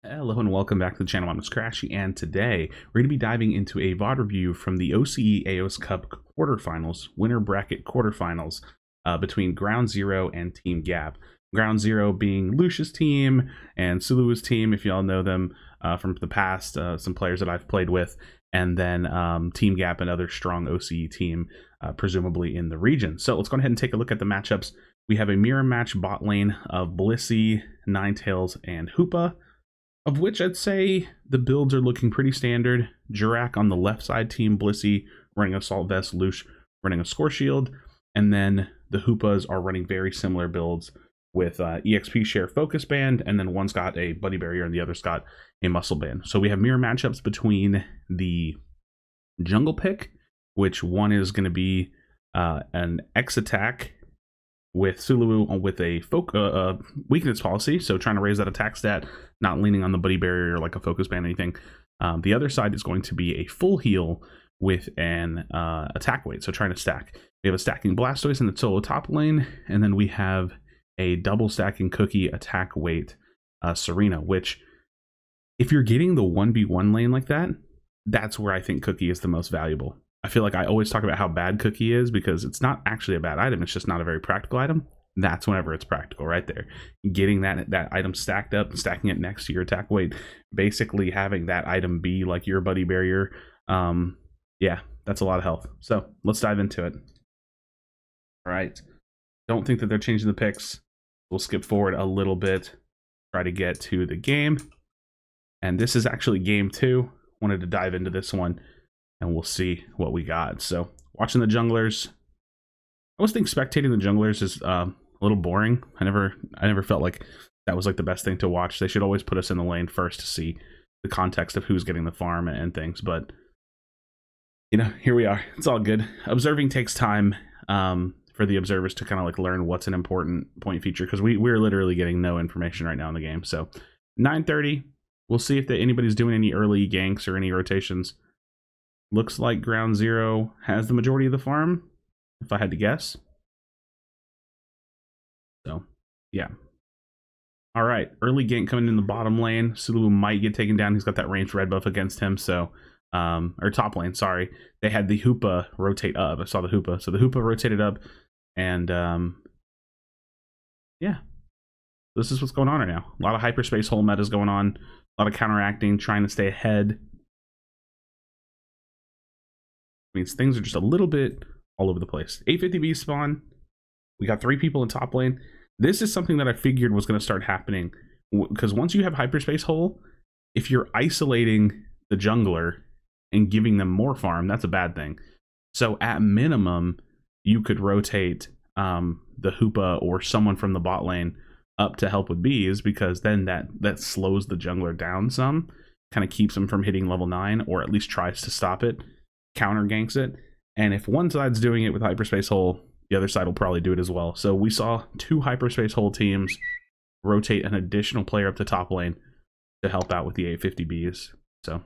Hello and welcome back to the channel. I'm Krashy, and today we're going to be diving into a VOD review from the OCE AEOS Cup quarterfinals, winner bracket quarterfinals between Ground Zero and Team Gap. Ground Zero being Lucia's team and Sulu's team, if y'all know them from the past, some players that I've played with, and then Team Gap, another strong OCE team, presumably in the region. So let's go ahead and take a look at the matchups. We have a mirror match bot lane of Blissey, Ninetales, and Hoopa, of which I'd say the builds are looking pretty standard. Jurak on the left side, Team Blissey running Assault Vest, Lush running a Score Shield, and then the Hoopas are running very similar builds with EXP Share Focus Band, and then one's got a Buddy Barrier and the other's got a Muscle Band. So we have mirror matchups between the jungle pick, which one is going to be an X attack with Sulu with a weakness policy, so trying to raise that attack stat, not leaning on the Buddy Barrier or like a focus band or anything. The other side is going to be a full heal with an attack weight, so trying to stack. We have a stacking Blastoise in the solo top lane, and then we have a double stacking Cookie attack weight Serena, which if you're getting the 1v1 lane like that, that's where I think Cookie is the most valuable. I feel like I always talk about how bad Cookie is because it's not actually a bad item. It's just not a very practical item. That's whenever it's practical right there. Getting that item stacked up and stacking it next to your attack weight, basically having that item be like your Buddy Barrier. Yeah, that's a lot of health. So let's dive into it. All right. Don't think that they're changing the picks. We'll skip forward a little bit, try to get to the game. And this is actually game 2. Wanted to dive into this one, and we'll see what we got. So watching the junglers, I always think spectating the junglers is a little boring. I never felt like that was like the best thing to watch. They should always put us in the lane first to see the context of who's getting the farm and things. But you know, here we are. It's all good. Observing takes time for the observers to kind of like learn what's an important point feature, because we're literally getting no information right now in the game. So 9:30. We'll see if anybody's doing any early ganks or any rotations. Looks like Ground Zero has the majority of the farm, if I had to guess. So, yeah. All right, early gank coming in the bottom lane. Sulu might get taken down. He's got that ranged red buff against him. So, or top lane, sorry. They had the Hoopa rotate up. I saw the Hoopa. So the Hoopa rotated up, and yeah. This is what's going on right now. A lot of hyperspace hole metas going on. A lot of counteracting, trying to stay ahead. Means things are just a little bit all over the place. 850B spawn. We got 3 people in top lane. This is something that I figured was going to start happening, because once you have hyperspace hole, if you're isolating the jungler and giving them more farm, that's a bad thing. So at minimum, you could rotate the Hoopa or someone from the bot lane up to help with bees, because then that slows the jungler down some, kind of keeps them from hitting level 9, or at least tries to stop it, counter ganks it. And if one side's doing it with hyperspace hole, the other side will probably do it as well. So we saw 2 hyperspace hole teams rotate an additional player up to top lane to help out with the 850Bs. So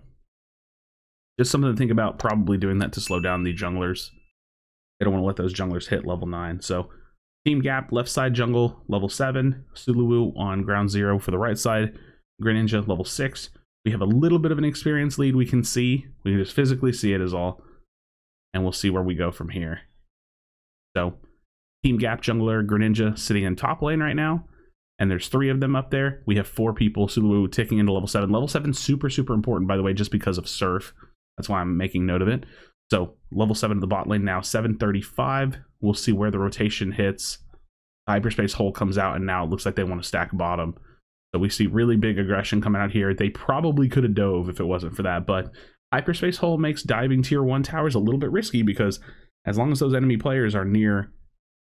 just something to think about, probably doing that to slow down the junglers. They don't want to let those junglers hit level 9. So Team Gap, left side jungle, level 7. Sulu on Ground Zero for the right side. Greninja, level 6. We have a little bit of an experience lead we can see. We can just physically see it is all. And we'll see where we go from here. So, Team Gap jungler, Greninja sitting in top lane right now. And there's 3 of them up there. We have 4 people. Sulu ticking into level 7. Level 7 super, super important, by the way, just because of Surf. That's why I'm making note of it. So, level 7 of the bot lane now, 735. We'll see where the rotation hits. Hyperspace hole comes out, and now it looks like they want to stack bottom. So we see really big aggression coming out here. They probably could have dove if it wasn't for that, but hyperspace hole makes diving tier 1 towers a little bit risky, because as long as those enemy players are near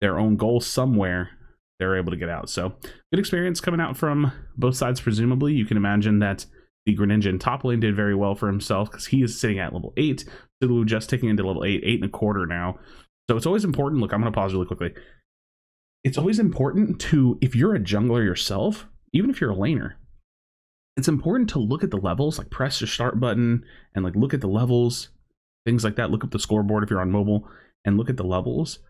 their own goal somewhere, they're able to get out. So good experience coming out from both sides, presumably. You can imagine that the Greninja in top lane did very well for himself, because he is sitting at level 8. Sulu just taking into level 8, 8.25 now. So it's always important. Look, I'm going to pause really quickly. It's always important to, if you're a jungler yourself, even if you're a laner, it's important to look at the levels, like press your start button and like look at the levels, things like that. Look up the scoreboard if you're on mobile and look at the levels,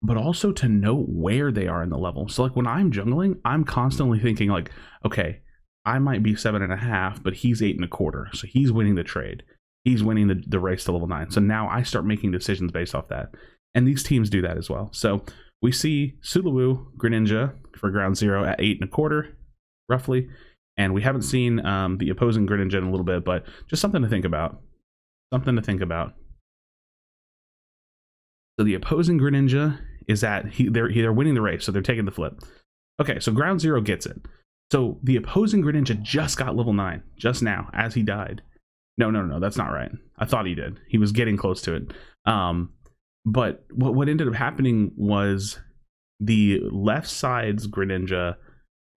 but also to know where they are in the level. So like when I'm jungling, I'm constantly thinking like, okay, I might be 7.5, but he's 8.25. So he's winning the trade. He's winning the race to level 9. So now I start making decisions based off that. And these teams do that as well. So we see Suluwu, Greninja for ground 0 at 8.25, roughly. And we haven't seen the opposing Greninja in a little bit, but just something to think about. Something to think about. So the opposing Greninja is at, they're winning the race, so they're taking the flip. Okay, so ground 0 gets it. So the opposing Greninja just got level 9, just now, as he died. No, that's not right. I thought he did. He was getting close to it. But what ended up happening was the left side's Greninja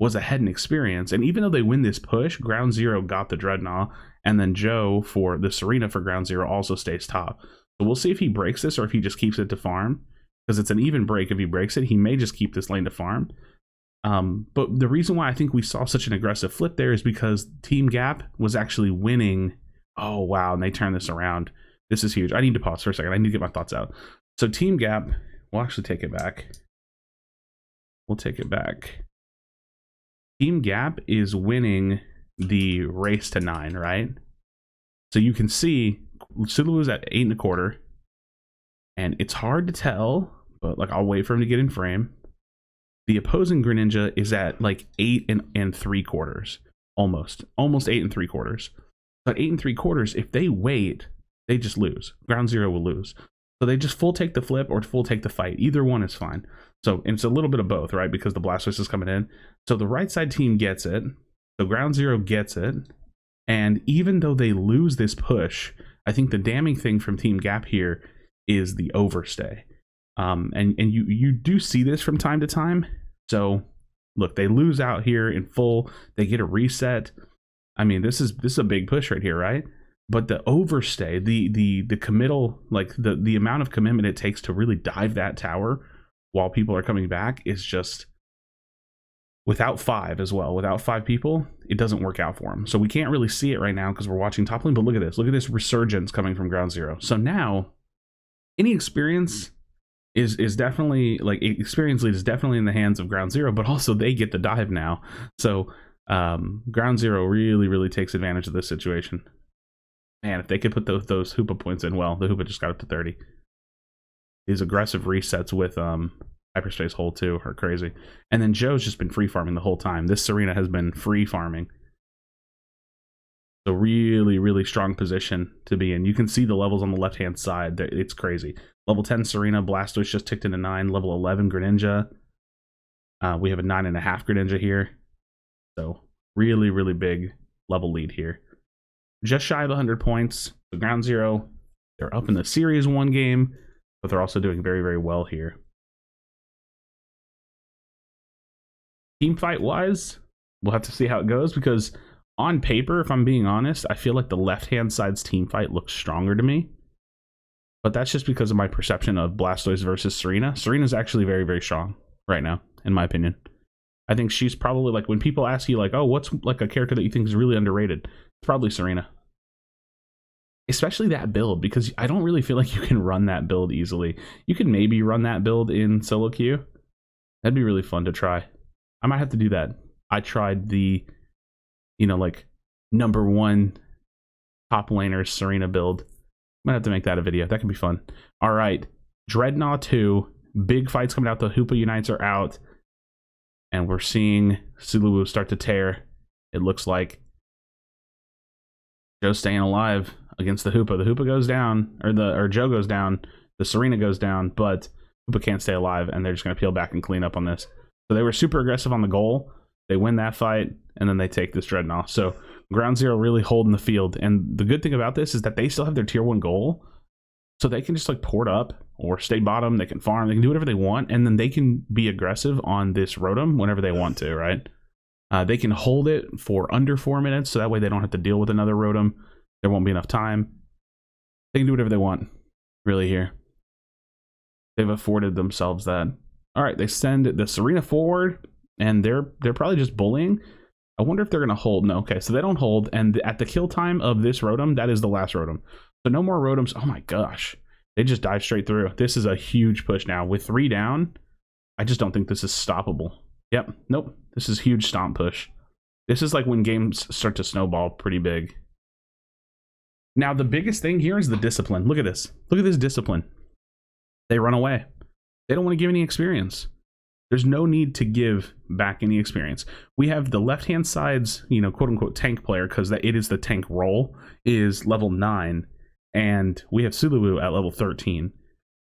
was ahead in experience, and even though they win this push, ground 0 got the Dreadnought, and then Joe for the Serena for ground 0 also stays top. So we'll see if he breaks this or if he just keeps it to farm, because it's an even break. If he breaks it, he may just keep this lane to farm. But the reason why I think we saw such an aggressive flip there is because Team Gap was actually winning. Oh, wow, and they turned this around. This is huge. I need to pause for a second. I need to get my thoughts out. So Team Gap, we'll actually take it back. We'll take it back. Team Gap is winning the race to 9, right? So you can see Suluwu is at 8.25, and it's hard to tell, but like I'll wait for him to get in frame. The opposing Greninja is at like 8.75, almost 8.75. But 8.75, if they wait, they just lose. Ground 0 will lose. So they just full take the flip or full take the fight. Either one is fine. So it's a little bit of both, right? Because the Blastoise is coming in. So the right side team gets it. So ground 0 gets it. And even though they lose this push, I think the damning thing from Team Gap here is the overstay. And you do see this from time to time. So look, they lose out here in full. They get a reset. I mean, this is a big push right here, right? But the overstay, the committal, like the amount of commitment it takes to really dive that tower while people are coming back is just, without 5 as well, without 5 people, it doesn't work out for them. So we can't really see it right now because we're watching top lane, but look at this resurgence coming from ground 0. So now any experience is definitely, like, experience lead is definitely in the hands of ground 0, but also they get the dive now. So ground 0 really takes advantage of this situation. Man, if they could put those Hoopa points in, well, the Hoopa just got up to 30. These aggressive resets with Hyperspace Hold too are crazy. And then Joe's just been free farming the whole time. This Serena has been free farming. So really strong position to be in. You can see the levels on the left hand side. It's crazy. Level 10 Serena, Blastoise just ticked into 9. Level 11 Greninja. We have a 9.5 Greninja here. So really big level lead here. Just shy of 100 points. So ground 0, they're up in the series 1 game, but they're also doing very well here. Team fight wise, we'll have to see how it goes, because on paper, if I'm being honest, I feel like the left hand side's team fight looks stronger to me. But that's just because of my perception of Blastoise versus Serena. Serena's actually very strong right now, in my opinion. I think she's probably, like, when people ask you, like, oh, what's like a character that you think is really underrated? It's probably Serena. Especially that build, because I don't really feel like you can run that build easily. You can maybe run that build in solo queue. That'd be really fun to try. I might have to do that. I tried the, you know, like, #1 top laner Serena build. Might have to make that a video. That could be fun. All right, Dreadnought 2. Big fights coming out. The Hoopa Unites are out. And we're seeing Suluwu start to tear. It looks like Joe's staying alive against the Hoopa. The Hoopa goes down, or Joe goes down. The Serena goes down, but Hoopa can't stay alive, and they're just going to peel back and clean up on this. So they were super aggressive on the goal. They win that fight, and then they take this Dreadnought. So ground 0 really holding the field. And the good thing about this is that they still have their tier 1 goal. So they can just, like, port up or stay bottom. They can farm. They can do whatever they want. And then they can be aggressive on this Rotom whenever they want to, right? They can hold it for under 4 minutes. So that way they don't have to deal with another Rotom. There won't be enough time. They can do whatever they want, really, here. They've afforded themselves that. All right, they send the Serena forward, and they're probably just bullying. I wonder if they're going to hold. No, okay, so they don't hold. And at the kill time of this Rotom, that is the last Rotom. So no more Rotoms. Oh my gosh. They just dive straight through. This is a huge push now. With 3 down, I just don't think this is stoppable. Yep, nope. This is huge stomp push. This is like when games start to snowball pretty big. Now, the biggest thing here is the discipline. Look at this. Look at this discipline. They run away. They don't want to give any experience. There's no need to give back any experience. We have the left-hand side's, you know, quote-unquote tank player, because it is the tank role, is level 9. And we have Suluwu at level 13.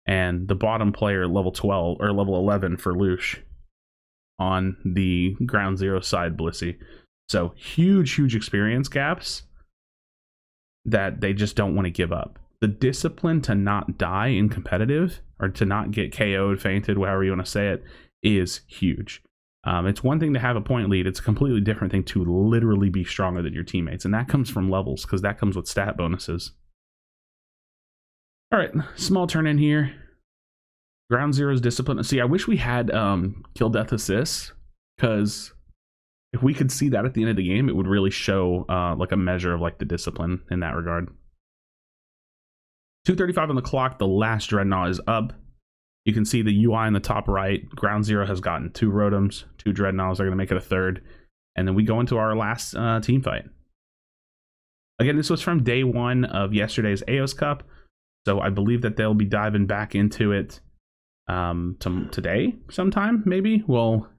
And the bottom player, level 12, or level 11 for Lush on the ground zero side, Blissey. So huge, huge experience gaps that they just don't want to give up. The discipline to not die in competitive, or to not get KO'd, fainted, however you want to say it, is huge. It's one thing to have a point lead. It's a completely different thing to literally be stronger than your teammates. And that comes from levels, because that comes with stat bonuses. All right, small turn in here. Ground zero's discipline. See, I wish we had kill death assists, because if we could see that at the end of the game, it would really show like a measure of like the discipline in that regard. 2:35 on the clock. The last Dreadnought is up. You can see the UI in the top right. Ground zero has gotten 2 Rotoms, 2 Dreadnoughts. They're going to make it a third. And then we go into our last team fight. Again, this was from day 1 of yesterday's AEOS Cup. So I believe that they'll be diving back into it today sometime, maybe. Well,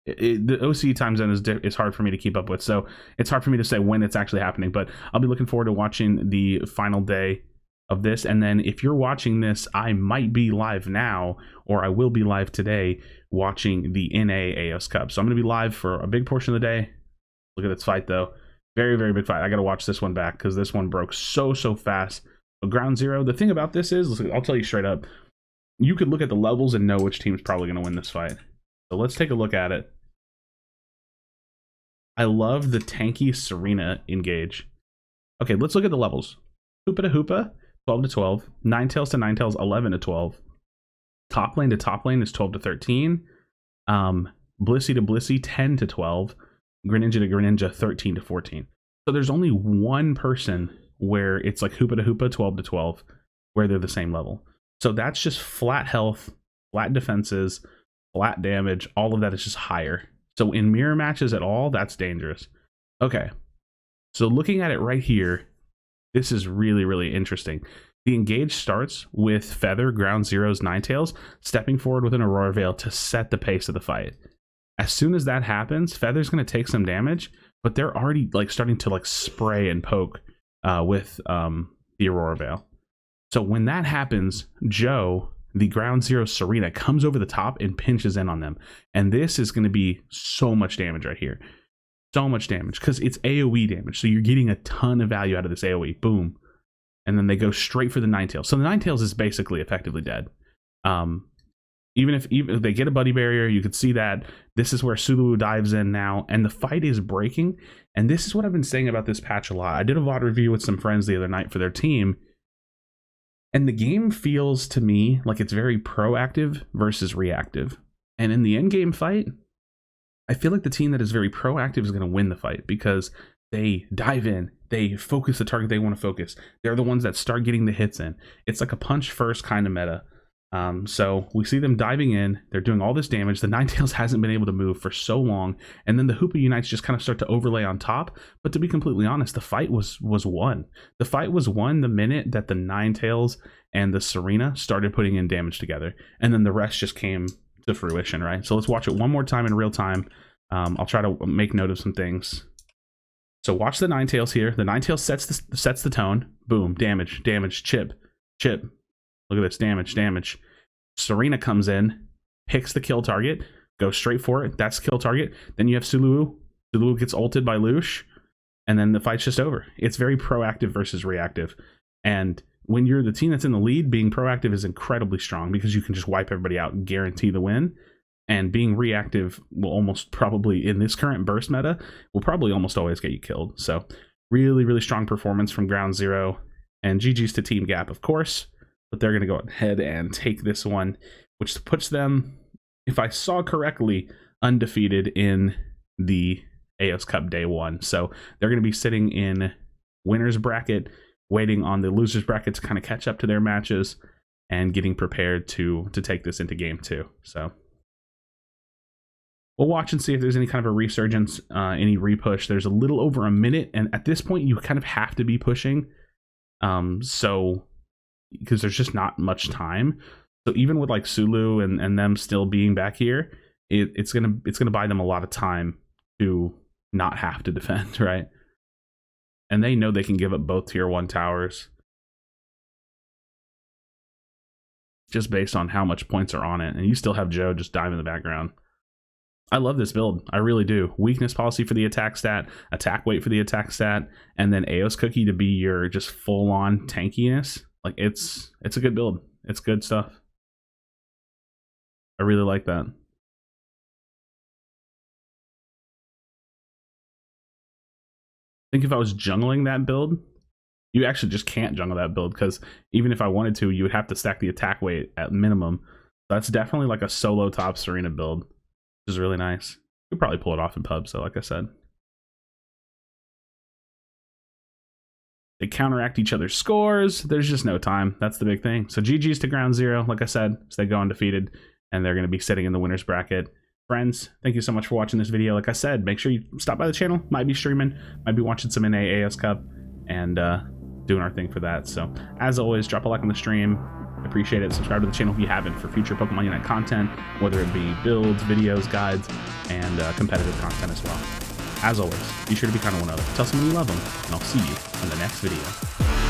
the OCE time zone is hard for me to keep up with, so it's hard for me to say when it's actually happening, but I'll be looking forward to watching the final day of this. And then if you're watching this, I might be live now, or I will be live today watching the NA AEOS Cup. So I'm going to be live for a big portion of the day. Look at this fight, though. Very, very big fight. I got to watch this one back, because this one broke so fast. But ground zero, the thing about this is, I'll tell you straight up, you could look at the levels and know which team's probably going to win this fight. So let's take a look at it. I love the tanky Serena engage. Okay, let's look at the levels. Hoopa to Hoopa, 12 to 12. Ninetales to Ninetales, 11 to 12. Top lane to top lane is 12 to 13. Blissey to Blissey, 10 to 12. Greninja to Greninja, 13 to 14. So there's only one person where it's like Hoopa to Hoopa, 12 to 12, where they're the same level. So that's just flat health, flat defenses, flat damage. All of that is just higher. So in mirror matches at all, that's dangerous. Okay, so looking at it right here, this is really, really interesting. The engage starts with Feather, Ground Zero's Ninetales, stepping forward with an Aurora Veil to set the pace of the fight. As soon as that happens, Feather's going to take some damage, but they're already like starting to like spray and poke with the Aurora Veil. So when that happens, Joe, the Ground Zero Serena, comes over the top and pinches in on them. And this is going to be so much damage right here. So much damage, because it's AoE damage. So you're getting a ton of value out of this AoE. Boom. And then they go straight for the Ninetales. So the Ninetales is basically effectively dead. Even if they get a buddy barrier, you could see that this is where Suluwu dives in now, and the fight is breaking. And this is what I've been saying about this patch a lot. I did a VOD review with some friends the other night for their team, and the game feels to me like it's very proactive versus reactive. And in the end game fight, I feel like the team that is very proactive is going to win the fight, because they dive in, they focus the target they want to focus. They're the ones that start getting the hits in. It's like a punch first kind of meta. So we see them diving in, they're doing all this damage. The Ninetales hasn't been able to move for so long, and then the Hoopa Unites just kind of start to overlay on top. But to be completely honest, the fight was won. The fight was won the minute that the Ninetales and the Serena started putting in damage together, and then the rest just came to fruition, right? So let's watch it one more time in real time. I'll try to make note of some things. So watch the Ninetales here. The Ninetales sets the tone. Boom, damage, chip. Look at this, damage. Serena comes in, picks the kill target, goes straight for it. That's kill target. Then you have Suluwu. Suluwu gets ulted by Lush, and then the fight's just over. It's very proactive versus reactive. And when you're the team that's in the lead, being proactive is incredibly strong, because you can just wipe everybody out and guarantee the win. And being reactive will almost probably, in this current burst meta, will probably almost always get you killed. So really, really strong performance from Ground Zero. And GG's to Team Gap, of course. But they're going to go ahead and take this one, which puts them, if I saw correctly, undefeated in the AEOS Cup Day 1. So they're going to be sitting in winner's bracket, waiting on the loser's bracket to kind of catch up to their matches, and getting prepared to take this into Game 2. So we'll watch and see if there's any kind of a resurgence, any repush. There's a little over a minute, and at this point you kind of have to be pushing, so because there's just not much time. So even with like Sulu and them still being back here, it's gonna buy them a lot of time to not have to defend, right? And they know they can give up both tier 1 towers just based on how much points are on it. And you still have Joe just dive in the background. I love this build. I really do. Weakness policy for the attack stat, attack weight for the attack stat, and then AEOS cookie to be your just full-on tankiness. Like, it's a good build. It's good stuff. I really like that. I think if I was jungling that build, you actually just can't jungle that build, because even if I wanted to, you would have to stack the attack weight at minimum. So that's definitely like a solo top Serena build, which is really nice. You could probably pull it off in pub, so like I said. They counteract each other's scores. There's just no time. That's the big thing. So GG's to Ground Zero, like I said. So they go undefeated, and they're going to be sitting in the winner's bracket. Friends, thank you so much for watching this video. Like I said, make sure you stop by the channel. Might be streaming, might be watching some NA AEOS Cup, and doing our thing for that. So as always, drop a like on the stream. Appreciate it. Subscribe to the channel if you haven't for future Pokemon Unite content, whether it be builds, videos, guides, and competitive content as well. As always, be sure to be kind to one another. Tell someone you love them, and I'll see you in the next video.